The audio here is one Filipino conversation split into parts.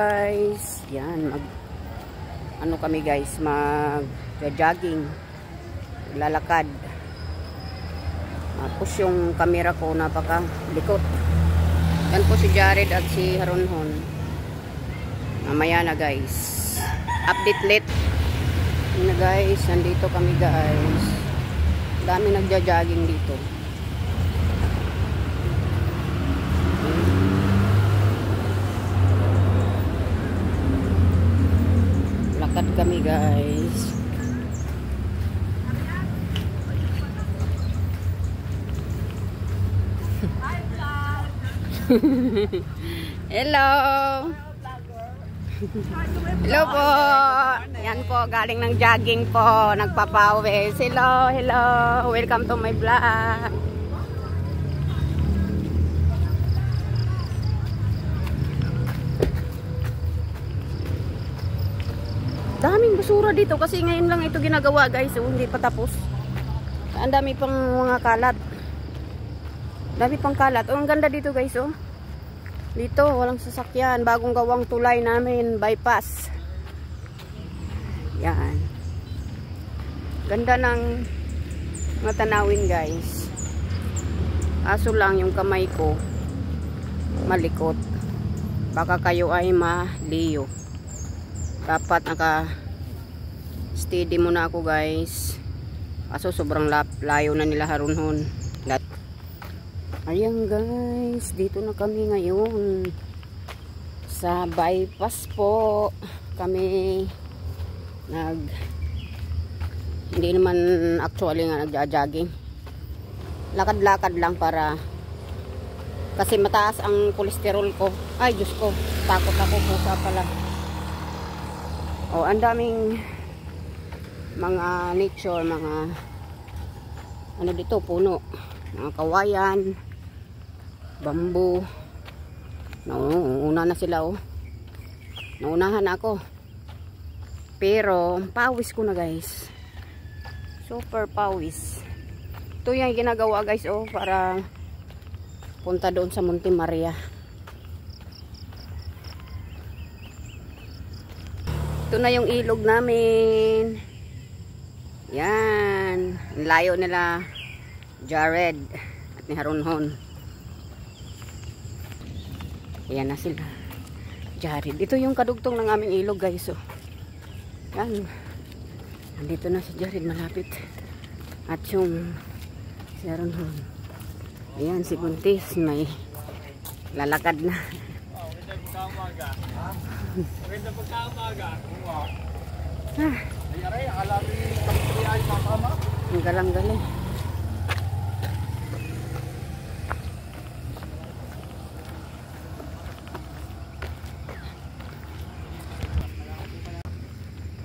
Guys, yan ano kami guys, mag-jogging, lalakad. Tapos yung camera ko napaka likot. Yan po si Jared at si Haronhon. Mamaya na guys. Update late. Yan na guys, nandito kami guys. Dami nagja-jogging dito. Lakad kami guys. Hello. Hello po. Yan po, galing ng jogging po, nagpapawis. Hello, hello. Welcome to my vlog. Daming basura dito kasi ngayon lang ito ginagawa guys, hindi pa tapos. Ang dami pang mga kalat. Dami pang kalat. Oh, ang ganda dito guys, oh. Dito walang sasakyan, bagong gawang tulay namin, bypass. Yan. Ganda ng mga tanawin guys. Aso lang yung kamay ko malikot. Baka kayo ay maliyo. Dapat naka steady muna ako guys. Kaso sobrang layo na nila Haronhon. Ayan guys, dito na kami ngayon sa bypass po. Kami hindi naman actually nga nagja-jogging. Lakad-lakad lang para kasi mataas ang kolesterol ko. Ay Diyos ko, takot ako, pusa pala. Oh, ang daming mga nature, mga ano dito, puno, mga kawayan, bamboo. Nauna na sila, oh. Naunahan ako. Pero pawis ko na guys. Super pawis. Ito yung ginagawa guys, oh, para punta doon sa Monte Maria. Ito na yung ilog namin. Yan. Ang layo nila Jared at ni Haronhon. Ayan na sila. Jared. Ito yung kadugtong ng aming ilog guys. Oh. Yan. Nandito na si Jared malapit. At yung si Haronhon. Ayan si Buntis. May lalakad na. Maganda pagkamaga. Ah. Ayari, alami kami ay mama. Ang galang-galing.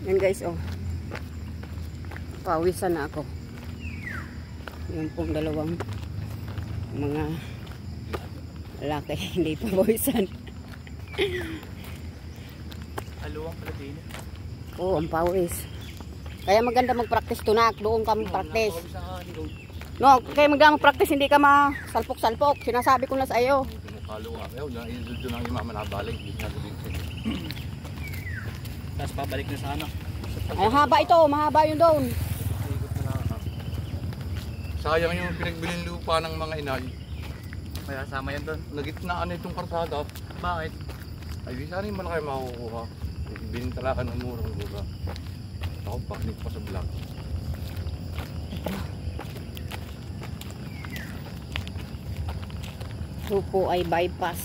Yan guys, oh. Pawisan na ako. Yan pong dalawang mga lalaki hindi pa pawisan. Aluwang pala din. Oo, ang pawis. Kaya maganda mag-practice tunak. Doon ka mag-practice. No, kaya maganda mag-practice. Hindi ka masalpok-salpok. Sinasabi ko na sa iyo. Aluwang. Doon ang imama na balik. Tapos pabalik na sa ano. Ay, haba ito. Mahaba yun doon. Sayang yung pinagbilin lupa ng mga inay. Kaya sama yan doon. Nagitnaan itong karsada. Bakit? Ay, di sana yung malaki makukuha. Binintalakan ng murang lupa. Ako, paknik pa sa vlog. Ito po ay bypass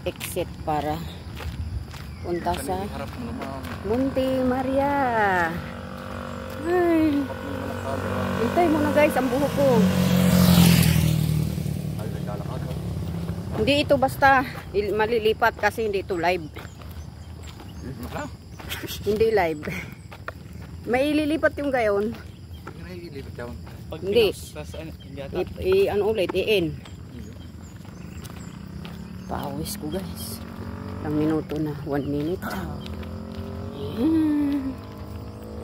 exit para punta sa Monte Maria. Ay, hintay mo na guys ang buhok ko. Hindi ito basta malilipat kasi hindi ito live. Hindi live. May ililipat yung gayon. Hindi. Ano ulit, i-in. Pawis ko guys. Ilang minuto na, 1 minute.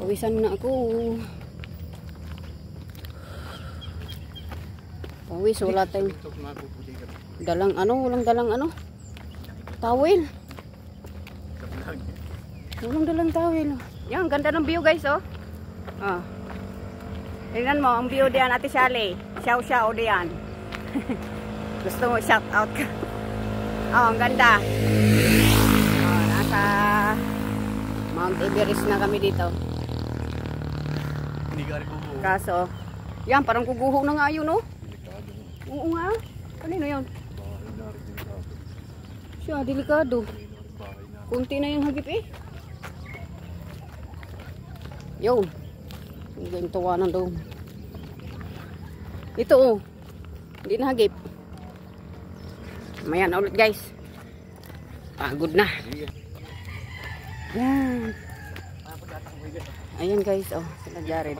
Pawisan na ako. Pawis, wala tayong dalang ano, walang dalang ano, towel. Walang dalang tawil. Yan, ganda ng view guys, oh. Oh. Tingnan mo, ang view diyan, Ate Shally. Siyaw-siyaw diyan. Gusto mo shout out ka? Oh, ang ganda. Oh, nasa Mount Everest na kami dito. Hindi ka rin kubo. Kaso, yan, parang kuguho na nga yun, no? Delikado. Oo nga. Kanino yun? Bahay na rin delikado. Siya, delikado. Bahay na. Kunti na yung hagip eh. Yun. Ang ganyan tawanan daw. Ito oh. Hindi na hagip. Mayan ulit guys. Pagod na. Yan. Ayan guys oh. Sila Jared.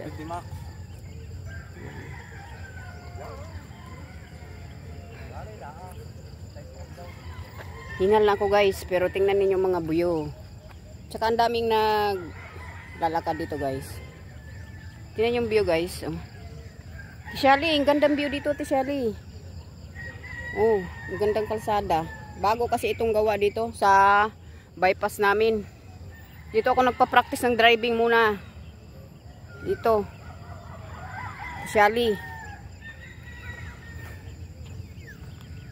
Hingal na ako guys. Pero tingnan ninyo mga buyo. Tsaka ang daming naglalakad dito guys. Tingnan yung view guys. Oh. Tishali, ang gandang view dito Tishali. Oh, ang gandang kalsada. Bago kasi itong gawa dito sa bypass namin. Dito ako nagpa-practice ng driving muna. Dito. Tishali.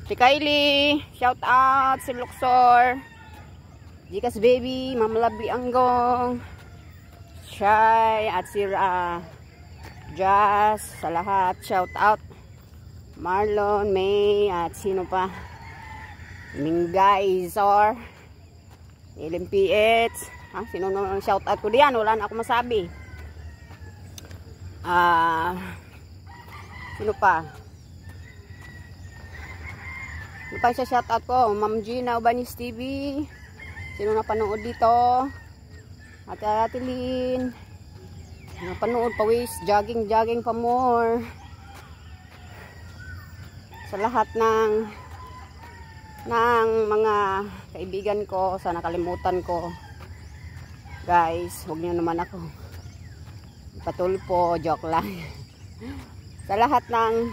Si Kylie, shout out si Luxor. Jikas Baby, Mama Lovely Anggong. Shy at si Jazz, sa lahat shout out. Marlon, May at sino pa? Mingay, Zor, LMPH. Sino naman shout out ko diyan? Wala na ako masabi. Sino pa? Sino pa siya shout out ko? Ma'am Gina Ubanis TV. Sino na panood dito? Ate Lynn. Napanood pawis, jogging pa more. Sa lahat ng mga kaibigan ko, sa nakalimutan ko. Guys, huwag niyo naman ako patulpo, joke lang. Sa lahat ng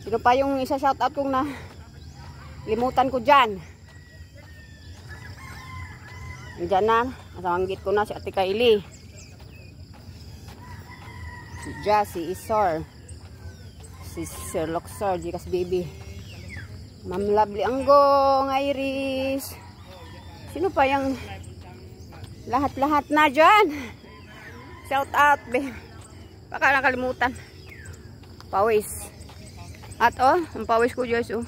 sino pa yung isa shout out kong na limutan ko dyan. Diyan na, nasanggit ko na si Ate Kylie. Si Jazz, si Isor. Si Sir Luxor, Jikas Baby. Ma'am Lovely Anggong, Iris. Sino pa yung lahat-lahat na dyan? Shout out, babe. Baka nakalimutan. Pawis. At oh, ang pawis ko, Joyce, oh.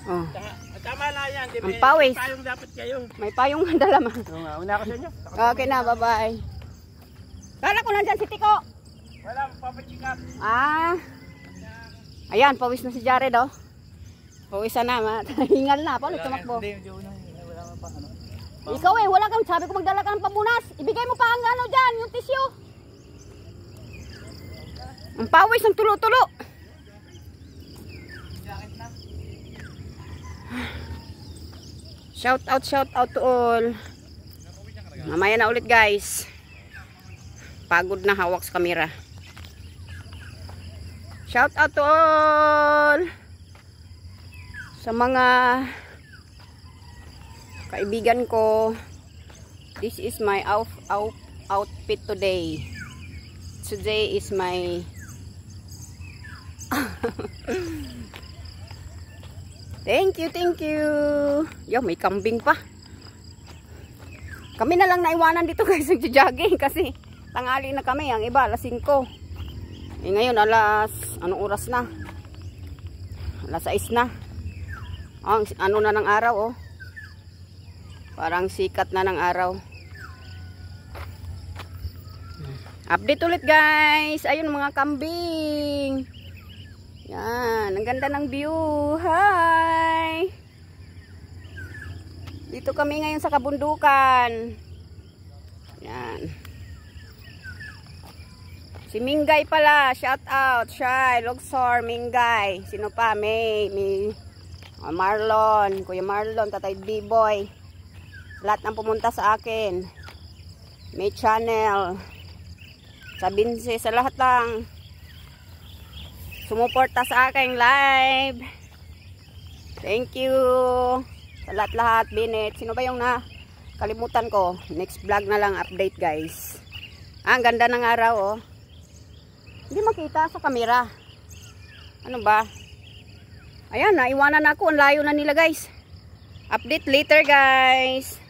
Oh. Tama na yan. Ang pawis. May payong dapat kayo. May payong dala ma. Una ako sa inyo. Okay na, bye-bye. Kala ko nandyan si Tiko. Wala, papachikat. Ayan, pawis na si Jared, oh. Pawisan na, hingal na. Paano tumakbo? Hindi, wala pa. Ikaw eh, wala kang, sabi ko magdala ka ng pamunas. Ibigay mo pa ang ano dyan, yung tissue. Ang pawis, ang tulo-tulo. Shout out to all. Mamaya na ulit guys. Pagod na hawak sa kamera. Shout out to all. Sa mga kaibigan ko. This is my outfit today. Today is my Thank you. Yo, may kambing pa. Kami na lang naiwanan dito guys, nagja-jogging kasi tanghali na kami, ang iba alas 5. Eh ngayon anong oras na? Alas 6 na. Ang ano na ng araw oh. Parang sikat na ng araw. Update ulit guys. Ayun mga kambing. Yan, ang ganda ng view. Hi! Dito kami ngayon sa kabundukan. Yan. Si Mingay pala, shout out. Shy, Luxor, Mingay. Sino pa? May Marlon, Kuya Marlon, Tatay D-Boy. Lahat ng pumunta sa akin. May channel. Sa Binse, sa lahat lang. Sumuporta sa aking live. Thank you. Sa lahat-lahat, Binet. Sino ba yung Kalimutan ko. Next vlog na lang update guys. Ang ganda ng araw oh. Hindi makita sa camera. Ano ba? Ayan, naiwanan ako. Ang layo na nila guys. Update later guys.